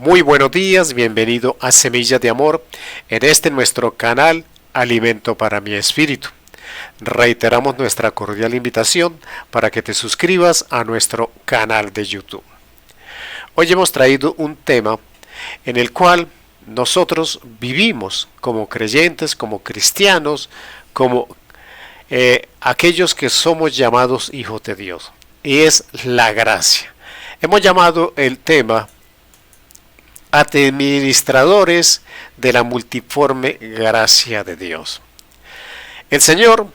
Muy buenos días, bienvenido a Semillas de Amor, en este nuestro canal Alimento para mi Espíritu. Reiteramos nuestra cordial invitación para que te suscribas a nuestro canal de YouTube. Hoy hemos traído un tema en el cual nosotros vivimos como creyentes, como cristianos, como aquellos que somos llamados hijos de Dios, y es la gracia. Hemos llamado el tema administradores de la multiforme gracia de Dios. El Señor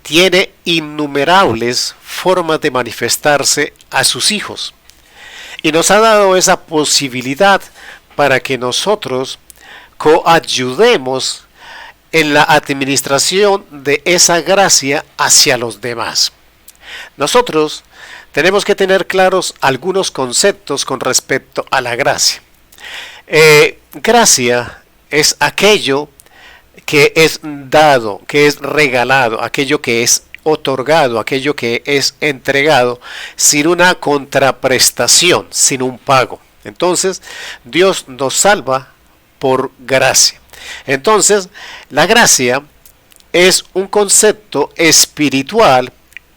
tiene innumerables formas de manifestarse a sus hijos y nos ha dado esa posibilidad para que nosotros coayudemos en la administración de esa gracia hacia los demás. Nosotros tenemos que tener claros algunos conceptos con respecto a la gracia. Gracia es aquello que es dado, que es regalado, aquello que es otorgado, aquello que es entregado sin una contraprestación, sin un pago. Entonces, Dios nos salva por gracia. Entonces, la gracia es un concepto espiritual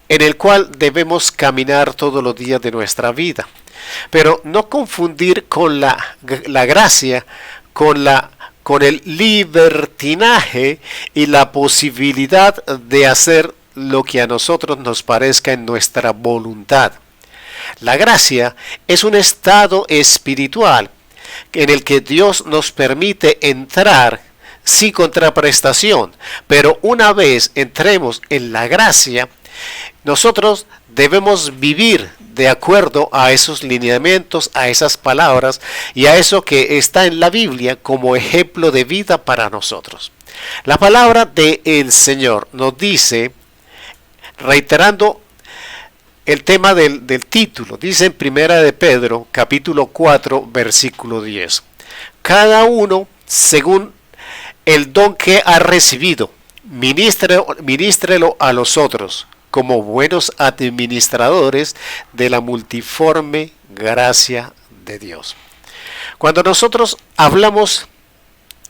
en el cual debemos caminar todos los días de nuestra vida. Pero no confundir con la gracia con el libertinaje y la posibilidad de hacer lo que a nosotros nos parezca en nuestra voluntad. La gracia es un estado espiritual en el que Dios nos permite entrar sin contraprestación, pero una vez entremos en la gracia, nosotros debemos vivir de acuerdo a esos lineamientos, a esas palabras y a eso que está en la Biblia como ejemplo de vida para nosotros. La palabra del Señor nos dice, reiterando el tema del título, dice en Primera de Pedro, capítulo 4, versículo 10. Cada uno según el don que ha recibido, ministrelo a los otros, como buenos administradores de la multiforme gracia de Dios. Cuando nosotros hablamos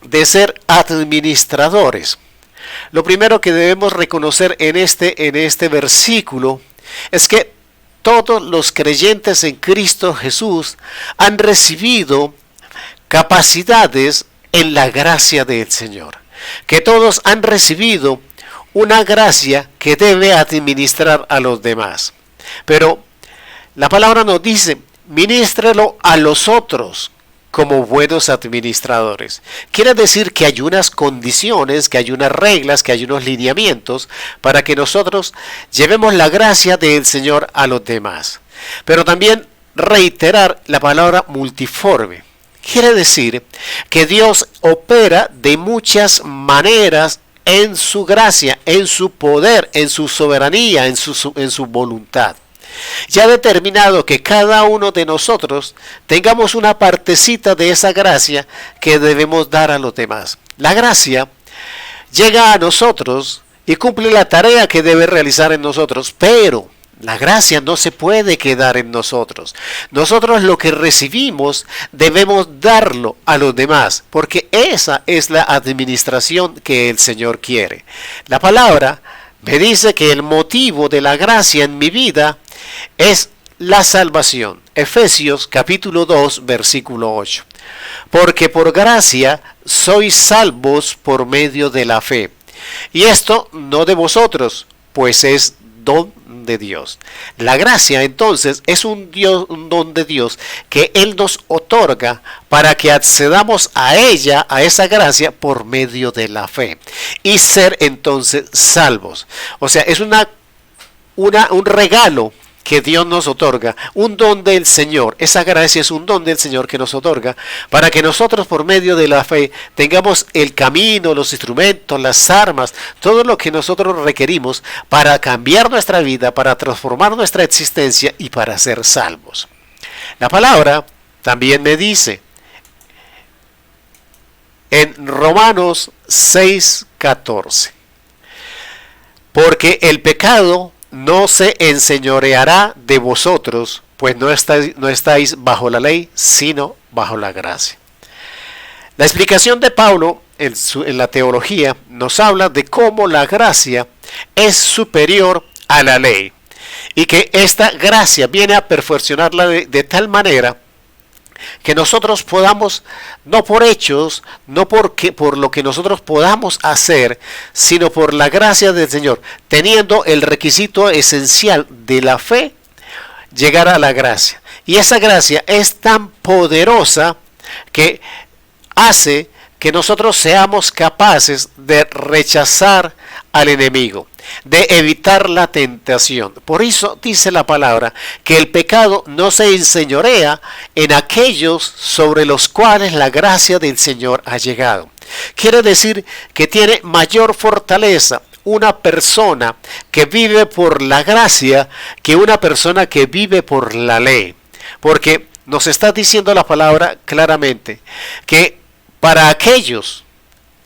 de ser administradores, lo primero que debemos reconocer en este versículo es que todos los creyentes en Cristo Jesús han recibido capacidades en la gracia del Señor, que todos han recibido una gracia que debe administrar a los demás. Pero la palabra nos dice, ministrelo a los otros como buenos administradores. Quiere decir que hay unas condiciones, que hay unas reglas, que hay unos lineamientos para que nosotros llevemos la gracia del Señor a los demás. Pero también reiterar la palabra multiforme. Quiere decir que Dios opera de muchas maneras en su gracia, en su poder, en su soberanía, en su voluntad. Ya ha determinado que cada uno de nosotros tengamos una partecita de esa gracia que debemos dar a los demás. La gracia llega a nosotros y cumple la tarea que debe realizar en nosotros, pero la gracia no se puede quedar en nosotros. Nosotros lo que recibimos debemos darlo a los demás, porque esa es la administración que el Señor quiere. La palabra me dice que el motivo de la gracia en mi vida es la salvación. Efesios capítulo 2, versículo 8. Porque por gracia sois salvos por medio de la fe. Y esto no de vosotros, pues es don de Dios. La gracia entonces es un don de Dios que Él nos otorga para que accedamos a ella, a esa gracia por medio de la fe y ser entonces salvos. O sea, es un regalo que Dios nos otorga, un don del Señor. Esa gracia es un don del Señor que nos otorga para que nosotros por medio de la fe tengamos el camino, los instrumentos, las armas, todo lo que nosotros requerimos para cambiar nuestra vida, para transformar nuestra existencia y para ser salvos. La palabra también me dice en Romanos 6:14, porque el pecado no se enseñoreará de vosotros, pues no estáis bajo la ley, sino bajo la gracia. La explicación de Pablo en la teología nos habla de cómo la gracia es superior a la ley y que esta gracia viene a perfeccionarla de tal manera que nosotros podamos, no por hechos, no por lo que nosotros podamos hacer, sino por la gracia del Señor, teniendo el requisito esencial de la fe, llegar a la gracia. Y esa gracia es tan poderosa que hace que nosotros seamos capaces de rechazar al enemigo, de evitar la tentación. Por eso dice la palabra que el pecado no se enseñorea en aquellos sobre los cuales la gracia del Señor ha llegado. Quiere decir que tiene mayor fortaleza una persona que vive por la gracia que una persona que vive por la ley. Porque nos está diciendo la palabra claramente que para aquellos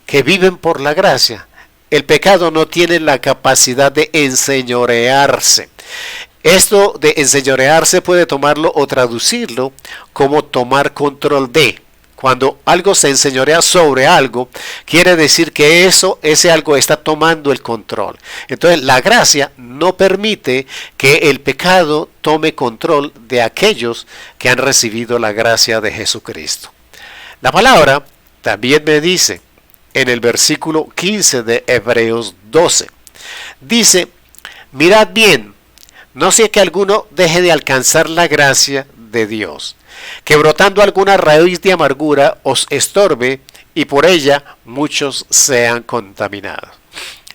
que viven por la gracia, el pecado no tiene la capacidad de enseñorearse. Esto de enseñorearse puede tomarlo o traducirlo como tomar control de. Cuando algo se enseñorea sobre algo, quiere decir que ese algo está tomando el control. Entonces la gracia no permite que el pecado tome control de aquellos que han recibido la gracia de Jesucristo. La palabra también me dice en el versículo 15 de Hebreos 12, dice, mirad bien, no sea que alguno deje de alcanzar la gracia de Dios, que brotando alguna raíz de amargura os estorbe y por ella muchos sean contaminados.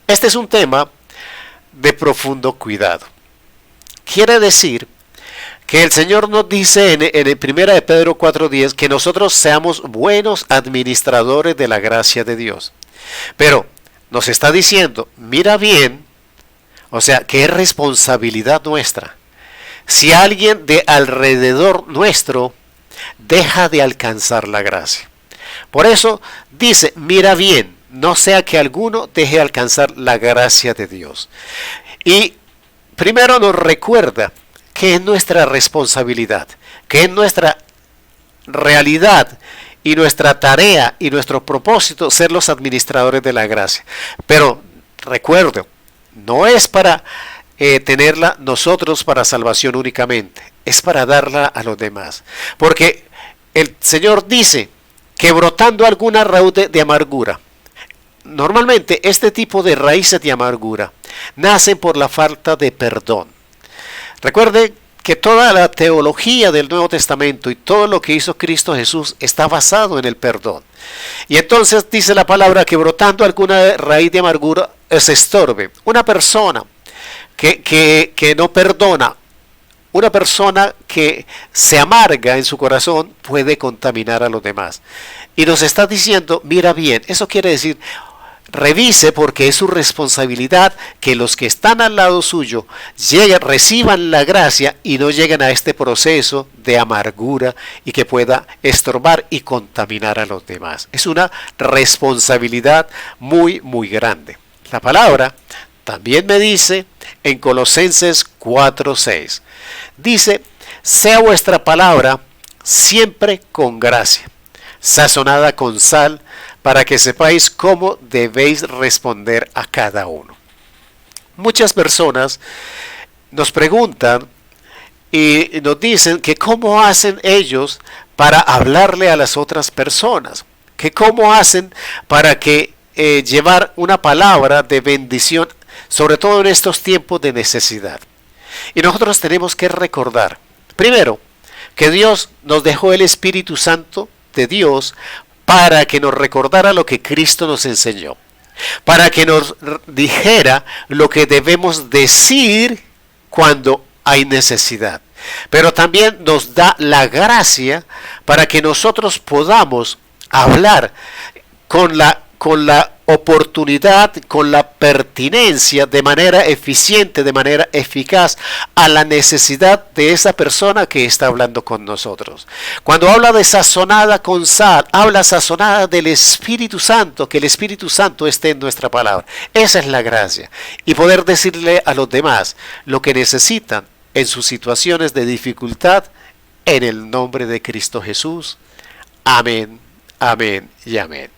Este es un tema de profundo cuidado. Quiere decir que el Señor nos dice en 1 de Pedro 4:10 que nosotros seamos buenos administradores de la gracia de Dios. Pero nos está diciendo, mira bien, o sea, que es responsabilidad nuestra. Si alguien de alrededor nuestro deja de alcanzar la gracia. Por eso dice, mira bien, no sea que alguno deje de alcanzar la gracia de Dios. Y primero nos recuerda que es nuestra responsabilidad, que es nuestra realidad y nuestra tarea y nuestro propósito ser los administradores de la gracia. Pero recuerdo, no es para tenerla nosotros para salvación únicamente, es para darla a los demás. Porque el Señor dice que brotando alguna raíz de amargura, normalmente este tipo de raíces de amargura nacen por la falta de perdón. Recuerde que toda la teología del Nuevo Testamento y todo lo que hizo Cristo Jesús está basado en el perdón. Y entonces dice la palabra que brotando alguna raíz de amargura se estorbe. Una persona que no perdona, una persona que se amarga en su corazón puede contaminar a los demás. Y nos está diciendo, mira bien, eso quiere decir, revise porque es su responsabilidad que los que están al lado suyo reciban la gracia y no lleguen a este proceso de amargura y que pueda estorbar y contaminar a los demás. Es una responsabilidad muy, muy grande. La palabra también me dice en Colosenses 4:6, dice, sea vuestra palabra siempre con gracia, sazonada con sal, para que sepáis cómo debéis responder a cada uno. Muchas personas nos preguntan y nos dicen que cómo hacen ellos para hablarle a las otras personas, que cómo hacen para que llevar una palabra de bendición, sobre todo en estos tiempos de necesidad. Y nosotros tenemos que recordar, primero, que Dios nos dejó el Espíritu Santo de Dios para que nos recordara lo que Cristo nos enseñó, para que nos dijera lo que debemos decir cuando hay necesidad. Pero también nos da la gracia para que nosotros podamos hablar con la oportunidad, con la pertinencia, de manera eficiente, de manera eficaz, a la necesidad de esa persona que está hablando con nosotros. Cuando habla de sazonada con sal, habla sazonada del Espíritu Santo, que el Espíritu Santo esté en nuestra palabra. Esa es la gracia. Y poder decirle a los demás lo que necesitan en sus situaciones de dificultad, en el nombre de Cristo Jesús. Amén, amén y amén.